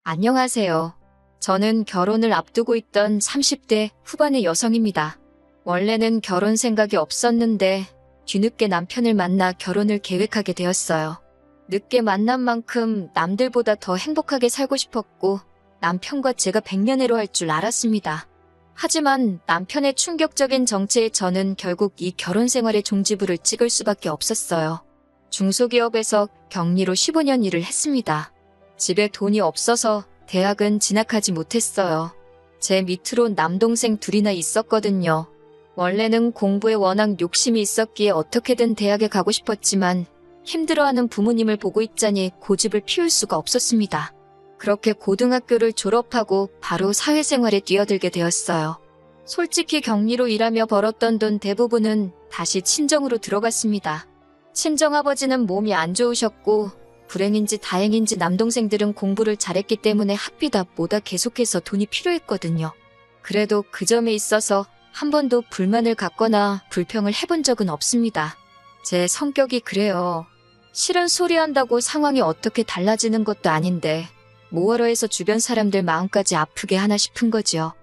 안녕하세요. 저는 결혼을 앞두고 있던 30대 후반의 여성입니다. 원래는 결혼 생각이 없었는데 뒤늦게 남편을 만나 결혼을 계획하게 되었어요. 늦게 만난 만큼 남들보다 더 행복하게 살고 싶었고 남편과 제가 백년해로 할 줄 알았습니다. 하지만 남편의 충격적인 정체에 저는 결국 이 결혼 생활의 종지부를 찍을 수밖에 없었어요. 중소기업에서 격리로 15년 일을 했습니다. 집에 돈이 없어서 대학은 진학하지 못했어요. 제 밑으로 남동생 둘이나 있었거든요. 원래는 공부에 워낙 욕심이 있었기에 어떻게든 대학에 가고 싶었지만 힘들어하는 부모님을 보고 있자니 고집을 피울 수가 없었습니다. 그렇게 고등학교를 졸업하고 바로 사회생활에 뛰어들게 되었어요. 솔직히 격리로 일하며 벌었던 돈 대부분은 다시 친정으로 들어갔습니다. 친정아버지는 몸이 안 좋으셨고 불행인지 다행인지 남동생들은 공부를 잘했기 때문에 학비다 뭐다 계속해서 돈이 필요했거든요. 그래도 그 점에 있어서 한 번도 불만을 갖거나 불평을 해본 적은 없습니다. 제 성격이 그래요. 싫은 소리 한다고 상황이 어떻게 달라지는 것도 아닌데 뭐하러 해서 주변 사람들 마음까지 아프게 하나 싶은 거지요.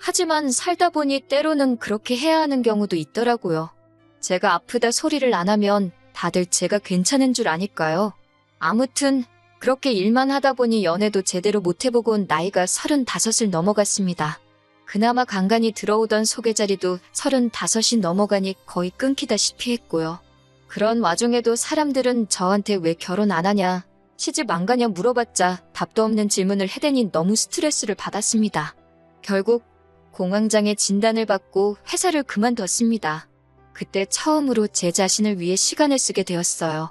하지만 살다 보니 때로는 그렇게 해야 하는 경우도 있더라고요. 제가 아프다 소리를 안 하면 다들 제가 괜찮은 줄 아니까요. 아무튼 그렇게 일만 하다 보니 연애도 제대로 못 해보고 온 나이가 35을 넘어갔습니다. 그나마 간간히 들어오던 소개 자리도 35이 넘어가니 거의 끊기다시피 했고요. 그런 와중에도 사람들은 저한테 왜 결혼 안 하냐, 시집 안 가냐 물어봤자 답도 없는 질문을 해대니 너무 스트레스를 받았습니다. 결국 공황장애 진단을 받고 회사를 그만뒀습니다. 그때 처음으로 제 자신을 위해 시간을 쓰게 되었어요.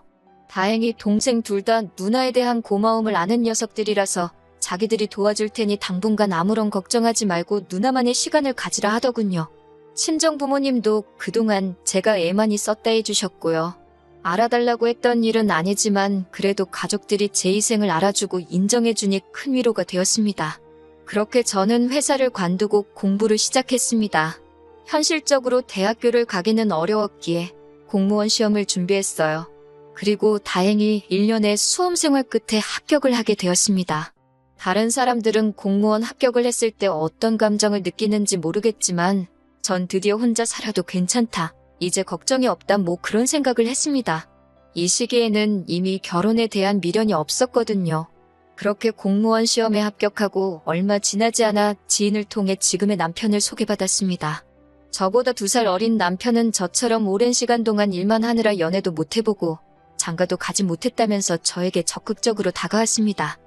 다행히 동생 둘 다 누나에 대한 고마움을 아는 녀석들이라서 자기들이 도와줄 테니 당분간 아무런 걱정하지 말고 누나만의 시간을 가지라 하더군요. 친정 부모님도 그동안 제가 애 많이 썼다 해주셨고요. 알아달라고 했던 일은 아니지만 그래도 가족들이 제 희생을 알아주고 인정해주니 큰 위로가 되었습니다. 그렇게 저는 회사를 관두고 공부를 시작했습니다. 현실적으로 대학교를 가기는 어려웠기에 공무원 시험을 준비했어요. 그리고 다행히 1년의 수험생활 끝에 합격을 하게 되었습니다. 다른 사람들은 공무원 합격을 했을 때 어떤 감정을 느끼는지 모르겠지만 전 드디어 혼자 살아도 괜찮다, 이제 걱정이 없다 뭐 그런 생각을 했습니다. 이 시기에는 이미 결혼에 대한 미련이 없었거든요. 그렇게 공무원 시험에 합격하고 얼마 지나지 않아 지인을 통해 지금의 남편을 소개받았습니다. 저보다 2살 어린 남편은 저처럼 오랜 시간 동안 일만 하느라 연애도 못 해보고 장가도 가지 못했다면서 저에게 적극적으로 다가왔습니다.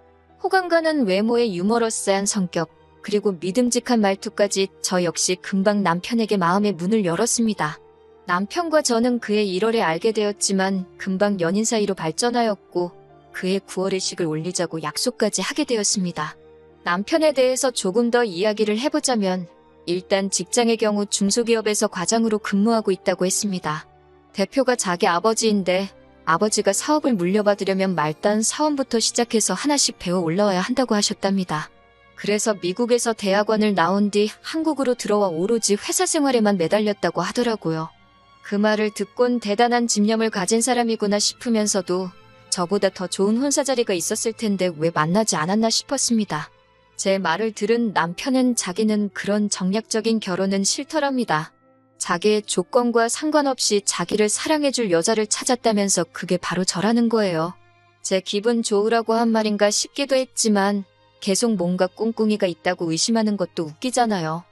호감 가는 외모에 유머러스한 성격, 그리고 믿음직한 말투까지 저 역시 금방 남편에게 마음의 문을 열었습니다. 남편과 저는 그해 1월에 알게 되었지만 금방 연인 사이로 발전하였고 그해 9월에 식을 올리자고 약속까지 하게 되었습니다. 남편에 대해서 조금 더 이야기를 해보자면 일단 직장의 경우 중소기업에서 과장으로 근무하고 있다고 했습니다. 대표가 자기 아버지인데 아버지가 사업을 물려받으려면 말단 사원부터 시작해서 하나씩 배워 올라와야 한다고 하셨답니다. 그래서 미국에서 대학원을 나온 뒤 한국으로 들어와 오로지 회사 생활에만 매달렸다고 하더라고요. 그 말을 듣곤 대단한 집념을 가진 사람이구나 싶으면서도 저보다 더 좋은 혼사 자리가 있었을 텐데 왜 만나지 않았나 싶었습니다. 제 말을 들은 남편은 자기는 그런 정략적인 결혼은 싫더랍니다. 자기의 조건과 상관없이 자기를 사랑해줄 여자를 찾았다면서 그게 바로 저라는 거예요. 제 기분 좋으라고 한 말인가 싶기도 했지만 계속 뭔가 꿍꿍이가 있다고 의심하는 것도 웃기잖아요.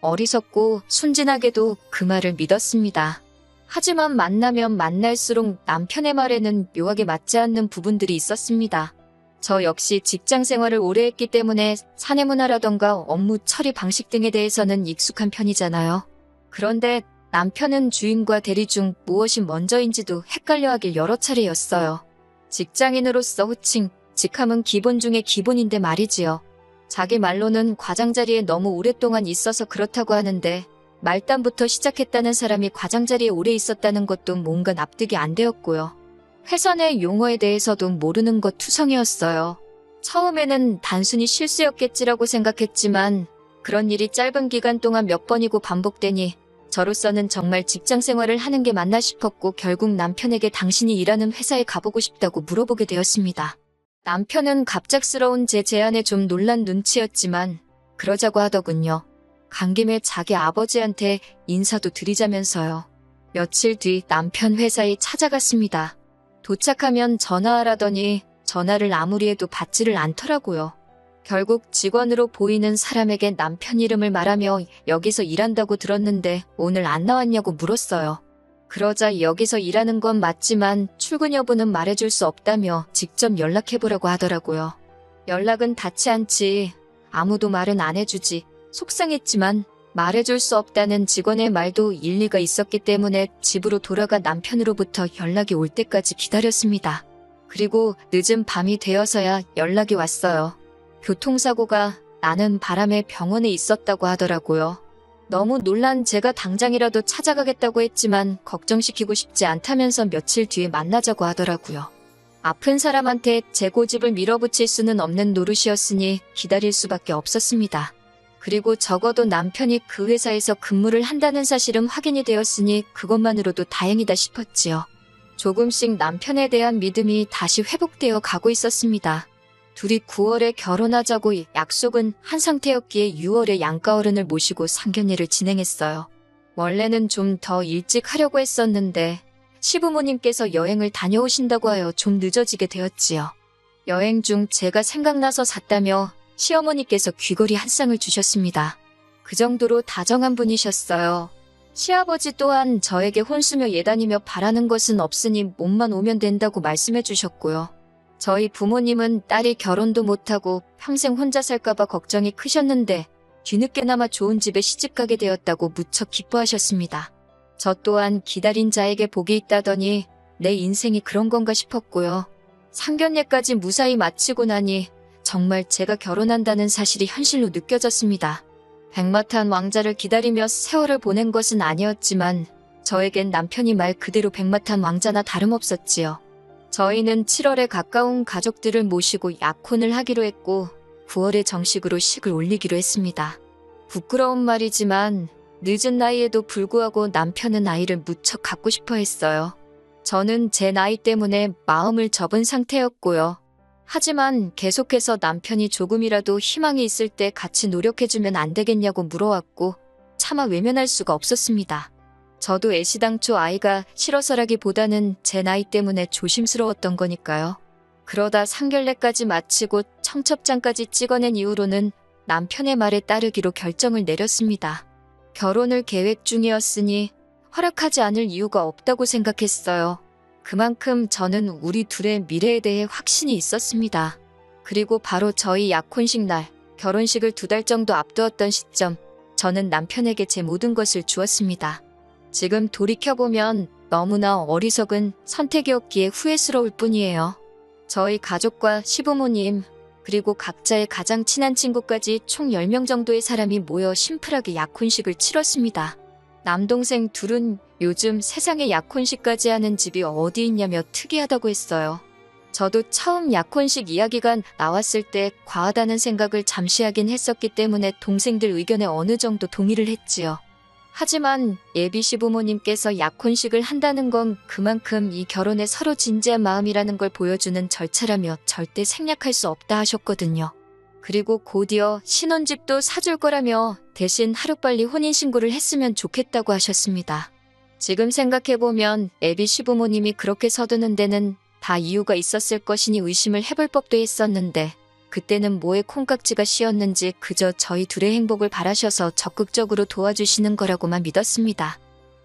어리석고 순진하게도 그 말을 믿었습니다. 하지만 만나면 만날수록 남편의 말에는 묘하게 맞지 않는 부분들이 있었습니다. 저 역시 직장 생활을 오래 했기 때문에 사내 문화라던가 업무 처리 방식 등에 대해서는 익숙한 편이잖아요. 그런데 남편은 주인과 대리 중 무엇이 먼저인지도 헷갈려하길 여러 차례였어요. 직장인으로서 호칭, 직함은 기본 중에 기본인데 말이지요. 자기 말로는 과장 자리에 너무 오랫동안 있어서 그렇다고 하는데 말단부터 시작했다는 사람이 과장 자리에 오래 있었다는 것도 뭔가 납득이 안 되었고요. 회사 내 용어에 대해서도 모르는 것 투성이었어요. 처음에는 단순히 실수였겠지라고 생각했지만 그런 일이 짧은 기간 동안 몇 번이고 반복되니 저로서는 정말 직장 생활을 하는 게 맞나 싶었고 결국 남편에게 당신이 일하는 회사에 가보고 싶다고 물어보게 되었습니다. 남편은 갑작스러운 제 제안에 좀 놀란 눈치였지만 그러자고 하더군요. 간 김에 자기 아버지한테 인사도 드리자면서요. 며칠 뒤 남편 회사에 찾아갔습니다. 도착하면 전화하라더니 전화를 아무리 해도 받지를 않더라고요. 결국 직원으로 보이는 사람에게 남편 이름을 말하며 여기서 일한다고 들었는데 오늘 안 나왔냐고 물었어요. 그러자 여기서 일하는 건 맞지만 출근 여부는 말해줄 수 없다며 직접 연락해보라고 하더라고요. 연락은 닿지 않지. 아무도 말은 안 해주지. 속상했지만 말해줄 수 없다는 직원의 말도 일리가 있었기 때문에 집으로 돌아가 남편으로부터 연락이 올 때까지 기다렸습니다. 그리고 늦은 밤이 되어서야 연락이 왔어요. 교통사고가 나는 바람에 병원에 있었다고 하더라고요. 너무 놀란 제가 당장이라도 찾아가겠다고 했지만 걱정시키고 싶지 않다면서 며칠 뒤에 만나자고 하더라고요. 아픈 사람한테 제 고집을 밀어붙일 수는 없는 노릇이었으니 기다릴 수밖에 없었습니다. 그리고 적어도 남편이 그 회사에서 근무를 한다는 사실은 확인이 되었으니 그것만으로도 다행이다 싶었지요. 조금씩 남편에 대한 믿음이 다시 회복되어 가고 있었습니다. 둘이 9월에 결혼하자고 약속은 한 상태였기에 6월에 양가어른을 모시고 상견례를 진행했어요. 원래는 좀 더 일찍 하려고 했었는데 시부모님께서 여행을 다녀오신다고 하여 좀 늦어지게 되었지요. 여행 중 제가 생각나서 샀다며 시어머니께서 귀걸이 한 쌍을 주셨습니다. 그 정도로 다정한 분이셨어요. 시아버지 또한 저에게 혼수며 예단이며 바라는 것은 없으니 몸만 오면 된다고 말씀해 주셨고요. 저희 부모님은 딸이 결혼도 못하고 평생 혼자 살까봐 걱정이 크셨는데 뒤늦게나마 좋은 집에 시집가게 되었다고 무척 기뻐하셨습니다. 저 또한 기다린 자에게 복이 있다더니 내 인생이 그런 건가 싶었고요. 상견례까지 무사히 마치고 나니 정말 제가 결혼한다는 사실이 현실로 느껴졌습니다. 백마탄 왕자를 기다리며 세월을 보낸 것은 아니었지만 저에겐 남편이 말 그대로 백마탄 왕자나 다름없었지요. 저희는 7월에 가까운 가족들을 모시고 약혼을 하기로 했고 9월에 정식으로 식을 올리기로 했습니다. 부끄러운 말이지만 늦은 나이에도 불구하고 남편은 아이를 무척 갖고 싶어 했어요. 저는 제 나이 때문에 마음을 접은 상태였고요. 하지만 계속해서 남편이 조금이라도 희망이 있을 때 같이 노력해주면 안 되겠냐고 물어왔고 차마 외면할 수가 없었습니다. 저도 애시당초 아이가 싫어서라기보다는 제 나이 때문에 조심스러웠던 거니까요. 그러다 상견례까지 마치고 청첩장까지 찍어낸 이후로는 남편의 말에 따르기로 결정을 내렸습니다. 결혼을 계획 중이었으니 허락하지 않을 이유가 없다고 생각했어요. 그만큼 저는 우리 둘의 미래에 대해 확신이 있었습니다. 그리고 바로 저희 약혼식 날, 결혼식을 2달 정도 앞두었던 시점, 저는 남편에게 제 모든 것을 주었습니다. 지금 돌이켜보면 너무나 어리석은 선택이었기에 후회스러울 뿐이에요. 저희 가족과 시부모님, 그리고 각자의 가장 친한 친구까지 총 10명 정도의 사람이 모여 심플하게 약혼식을 치렀습니다. 남동생 둘은 요즘 세상에 약혼식까지 하는 집이 어디 있냐며 특이하다고 했어요. 저도 처음 약혼식 이야기가 나왔을 때 과하다는 생각을 잠시 하긴 했었기 때문에 동생들 의견에 어느 정도 동의를 했지요. 하지만 예비 시부모님께서 약혼식을 한다는 건 그만큼 이 결혼에 서로 진지한 마음이라는 걸 보여주는 절차라며 절대 생략할 수 없다 하셨거든요. 그리고 곧이어 신혼집도 사줄 거라며 대신 하루빨리 혼인신고를 했으면 좋겠다고 하셨습니다. 지금 생각해보면 예비 시부모님이 그렇게 서두는 데는 다 이유가 있었을 것이니 의심을 해볼 법도 했었는데 그때는 뭐에 콩깍지가 씌었는지 그저 저희 둘의 행복을 바라셔서 적극적으로 도와주시는 거라고만 믿었습니다.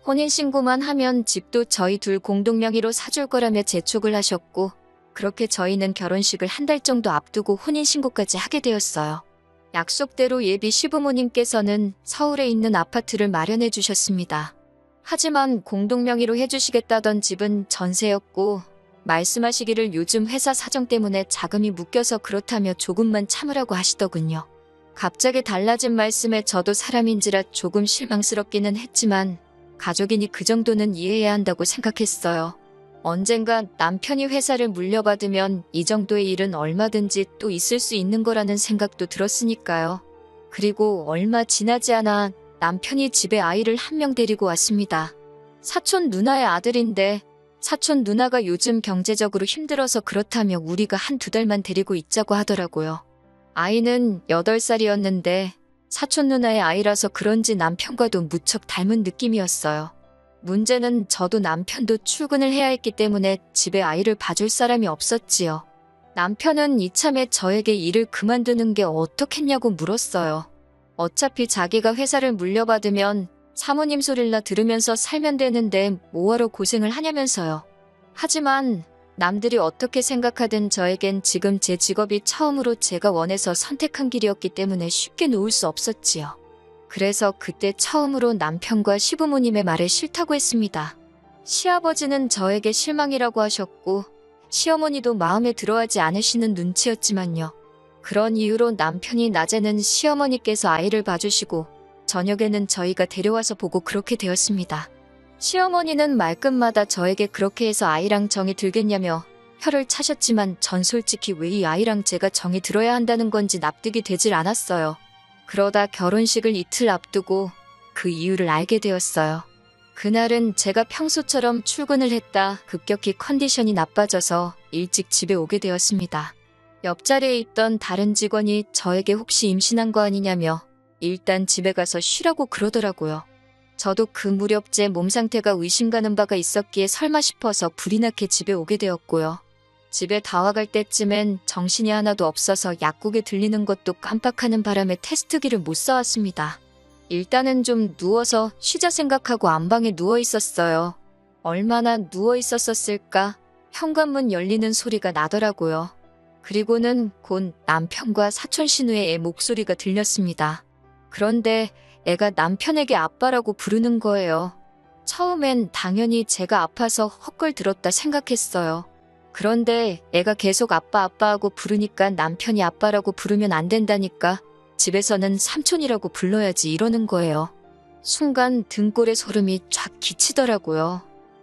혼인신고만 하면 집도 저희 둘 공동 명의로 사줄 거라며 재촉을 하셨고 그렇게 저희는 결혼식을 1달 정도 앞두고 혼인신고까지 하게 되었어요. 약속대로 예비 시부모님께서는 서울에 있는 아파트를 마련해 주셨습니다. 하지만 공동 명의로 해주시겠다던 집은 전세였고 말씀하시기를 요즘 회사 사정 때문에 자금이 묶여서 그렇다며 조금만 참으라고 하시더군요. 갑자기 달라진 말씀에 저도 사람인지라 조금 실망스럽기는 했지만 가족이니 그 정도는 이해해야 한다고 생각했어요. 언젠가 남편이 회사를 물려받으면 이 정도의 일은 얼마든지 또 있을 수 있는 거라는 생각도 들었으니까요. 그리고 얼마 지나지 않아 남편이 집에 아이를 1명 데리고 왔습니다. 사촌 누나의 아들인데 사촌 누나가 요즘 경제적으로 힘들어서 그렇다며 우리가 한 두 달만 데리고 있자고 하더라고요. 아이는 8살이었는데 사촌 누나의 아이라서 그런지 남편과도 무척 닮은 느낌이었어요. 문제는 저도 남편도 출근을 해야 했기 때문에 집에 아이를 봐줄 사람이 없었지요. 남편은 이참에 저에게 일을 그만두는 게 어떻겠냐고 물었어요. 어차피 자기가 회사를 물려받으면 사모님 소릴나 들으면서 살면 되는데 뭐하러 고생을 하냐면서요. 하지만 남들이 어떻게 생각하든 저에겐 지금 제 직업이 처음으로 제가 원해서 선택한 길이었기 때문에 쉽게 놓을 수 없었지요. 그래서 그때 처음으로 남편과 시부모님의 말에 싫다고 했습니다. 시아버지는 저에게 실망이라고 하셨고 시어머니도 마음에 들어하지 않으시는 눈치였지만요. 그런 이유로 남편이 낮에는 시어머니께서 아이를 봐주시고 저녁에는 저희가 데려와서 보고 그렇게 되었습니다. 시어머니는 말끝마다 저에게 그렇게 해서 아이랑 정이 들겠냐며 혀를 차셨지만 전 솔직히 왜 이 아이랑 제가 정이 들어야 한다는 건지 납득이 되질 않았어요. 그러다 결혼식을 이틀 앞두고 그 이유를 알게 되었어요. 그날은 제가 평소처럼 출근을 했다 급격히 컨디션이 나빠져서 일찍 집에 오게 되었습니다. 옆자리에 있던 다른 직원이 저에게 혹시 임신한 거 아니냐며 일단 집에 가서 쉬라고 그러더라고요. 저도 그 무렵 제 몸 상태가 의심가는 바가 있었기에 설마 싶어서 불이 나게 집에 오게 되었고요. 집에 다 와갈 때쯤엔 정신이 하나도 없어서 약국에 들리는 것도 깜빡하는 바람에 테스트기를 못 사왔습니다. 일단은 좀 누워서 쉬자 생각하고 안방에 누워 있었어요. 얼마나 누워 있었을까? 현관문 열리는 소리가 나더라고요. 그리고는 곧 남편과 사촌 신우의 애 목소리가 들렸습니다. 그런데 애가 남편에게 아빠라고 부르는 거예요. 처음엔 당연히 제가 아파서 헛걸 들었다 생각했어요. 그런데 애가 계속 아빠 아빠하고 부르니까 남편이 아빠라고 부르면 안 된다니까 집에서는 삼촌이라고 불러야지 이러는 거예요. 순간 등골에 소름이 쫙 끼치더라고요.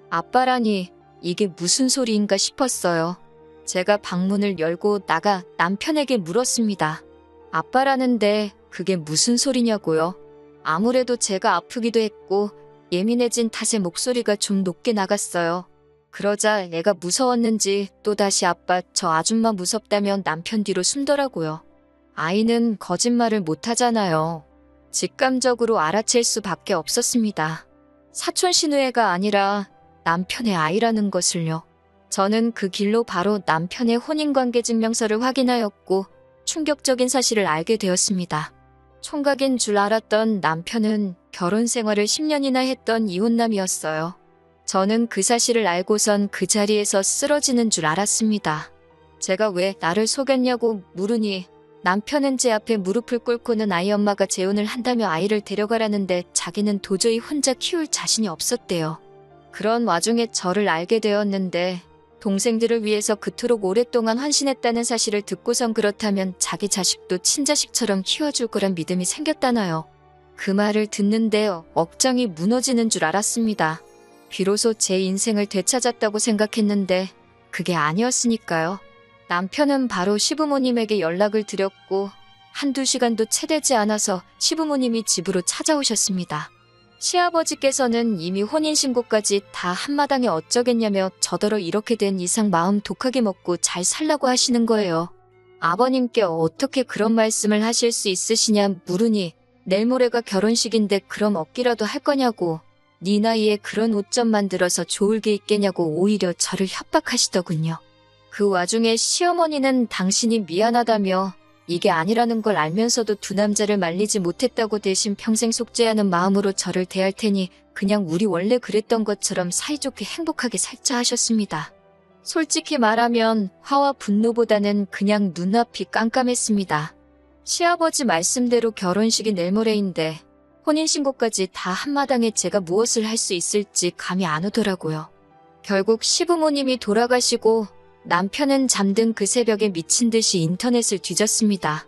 아빠라니 이게 무슨 소리인가 싶었어요. 제가 방문을 열고 나가 남편에게 물었습니다. 아빠라는데 그게 무슨 소리냐고요. 아무래도 제가 아프기도 했고 예민해진 탓에 목소리가 좀 높게 나갔어요. 그러자 애가 무서웠는지 또다시 아빠 저 아줌마 무섭다면 남편 뒤로 숨더라고요. 아이는 거짓말을 못하잖아요. 직감적으로 알아챌 수밖에 없었습니다. 사촌 신우애가 아니라 남편의 아이라는 것을요. 저는 그 길로 바로 남편의 혼인관계 증명서를 확인하였고 충격적인 사실을 알게 되었습니다. 총각인 줄 알았던 남편은 결혼 생활을 10년이나 했던 이혼남이었어요. 저는 그 사실을 알고선 그 자리에서 쓰러지는 줄 알았습니다. 제가 왜 나를 속였냐고 물으니 남편은 제 앞에 무릎을 꿇고는 아이 엄마가 재혼을 한다며 아이를 데려가라는데 자기는 도저히 혼자 키울 자신이 없었대요. 그런 와중에 저를 알게 되었는데 동생들을 위해서 그토록 오랫동안 헌신했다는 사실을 듣고선 그렇다면 자기 자식도 친자식처럼 키워줄 거란 믿음이 생겼다나요. 그 말을 듣는데 억장이 무너지는 줄 알았습니다. 비로소 제 인생을 되찾았다고 생각했는데 그게 아니었으니까요. 남편은 바로 시부모님에게 연락을 드렸고 한두 시간도 채 되지 않아서 시부모님이 집으로 찾아오셨습니다. 시아버지께서는 이미 혼인신고까지 다 한마당에 어쩌겠냐며 저더러 이렇게 된 이상 마음 독하게 먹고 잘 살라고 하시는 거예요. 아버님께 어떻게 그런 말씀을 하실 수 있으시냐 물으니 내일 모레가 결혼식인데 그럼 얻기라도 할 거냐고 네 나이에 그런 옷 좀 만들어서 좋을 게 있겠냐고 오히려 저를 협박하시더군요. 그 와중에 시어머니는 당신이 미안하다며 이게 아니라는 걸 알면서도 두 남자를 말리지 못했다고 대신 평생 속죄하는 마음으로 저를 대할 테니 그냥 우리 원래 그랬던 것처럼 사이좋게 행복하게 살자 하셨습니다. 솔직히 말하면 화와 분노보다는 그냥 눈앞이 깜깜했습니다. 시아버지 말씀대로 결혼식이 내일 모레인데 혼인신고까지 다 한마당에 제가 무엇을 할 수 있을지 감이 안 오더라고요. 결국 시부모님이 돌아가시고 남편은 잠든 그 새벽에 미친 듯이 인터넷을 뒤졌습니다.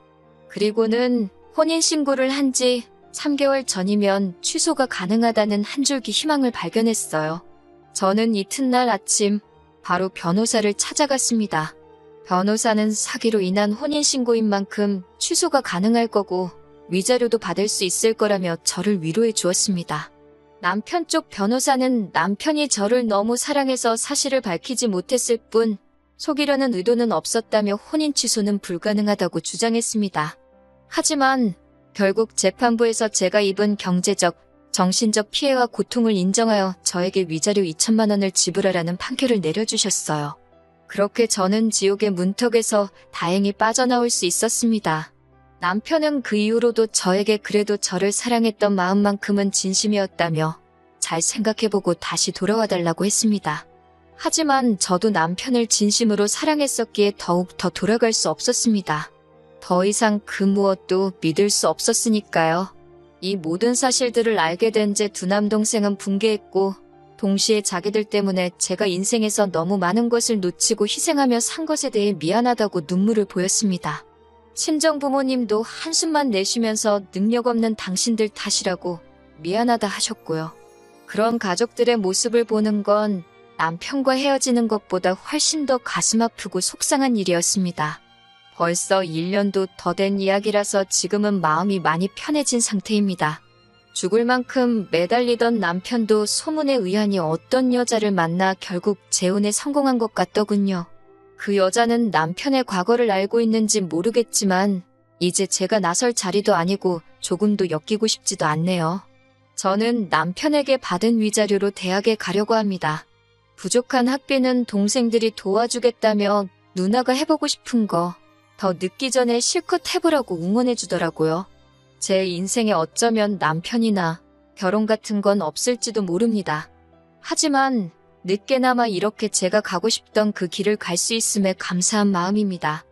그리고는 혼인신고를 한 지 3개월 전이면 취소가 가능하다는 한 줄기 희망을 발견했어요. 저는 이튿날 아침 바로 변호사를 찾아갔습니다. 변호사는 사기로 인한 혼인신고인 만큼 취소가 가능할 거고 위자료도 받을 수 있을 거라며 저를 위로해 주었습니다. 남편 쪽 변호사는 남편이 저를 너무 사랑해서 사실을 밝히지 못했을 뿐 속이려는 의도는 없었다며 혼인 취소는 불가능하다고 주장했습니다. 하지만 결국 재판부에서 제가 입은 경제적, 정신적 피해와 고통을 인정하여 저에게 위자료 2천만 원을 지불하라는 판결을 내려주셨어요. 그렇게 저는 지옥의 문턱에서 다행히 빠져나올 수 있었습니다. 남편은 그 이후로도 저에게 그래도 저를 사랑했던 마음만큼은 진심이었다며 잘 생각해보고 다시 돌아와 달라고 했습니다. 하지만 저도 남편을 진심으로 사랑했었기에 더욱 더 돌아갈 수 없었습니다. 더 이상 그 무엇도 믿을 수 없었으니까요. 이 모든 사실들을 알게 된 제 두 남동생은 붕괴했고 동시에 자기들 때문에 제가 인생에서 너무 많은 것을 놓치고 희생하며 산 것에 대해 미안하다고 눈물을 보였습니다. 친정 부모님도 한숨만 내쉬면서 능력 없는 당신들 탓이라고 미안하다 하셨고요. 그런 가족들의 모습을 보는 건 남편과 헤어지는 것보다 훨씬 더 가슴 아프고 속상한 일이었습니다. 벌써 1년도 더 된 이야기라서 지금은 마음이 많이 편해진 상태입니다. 죽을 만큼 매달리던 남편도 소문에 의하니 어떤 여자를 만나 결국 재혼에 성공한 것 같더군요. 그 여자는 남편의 과거를 알고 있는지 모르겠지만 이제 제가 나설 자리도 아니고 조금도 엮이고 싶지도 않네요. 저는 남편에게 받은 위자료로 대학에 가려고 합니다. 부족한 학비는 동생들이 도와주겠다며 누나가 해보고 싶은 거 더 늦기 전에 실컷 해보라고 응원해주더라고요. 제 인생에 어쩌면 남편이나 결혼 같은 건 없을지도 모릅니다. 하지만 늦게나마 이렇게 제가 가고 싶던 그 길을 갈 수 있음에 감사한 마음입니다.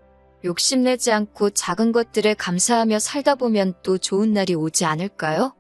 욕심내지 않고 작은 것들에 감사하며 살다 보면 또 좋은 날이 오지 않을까요?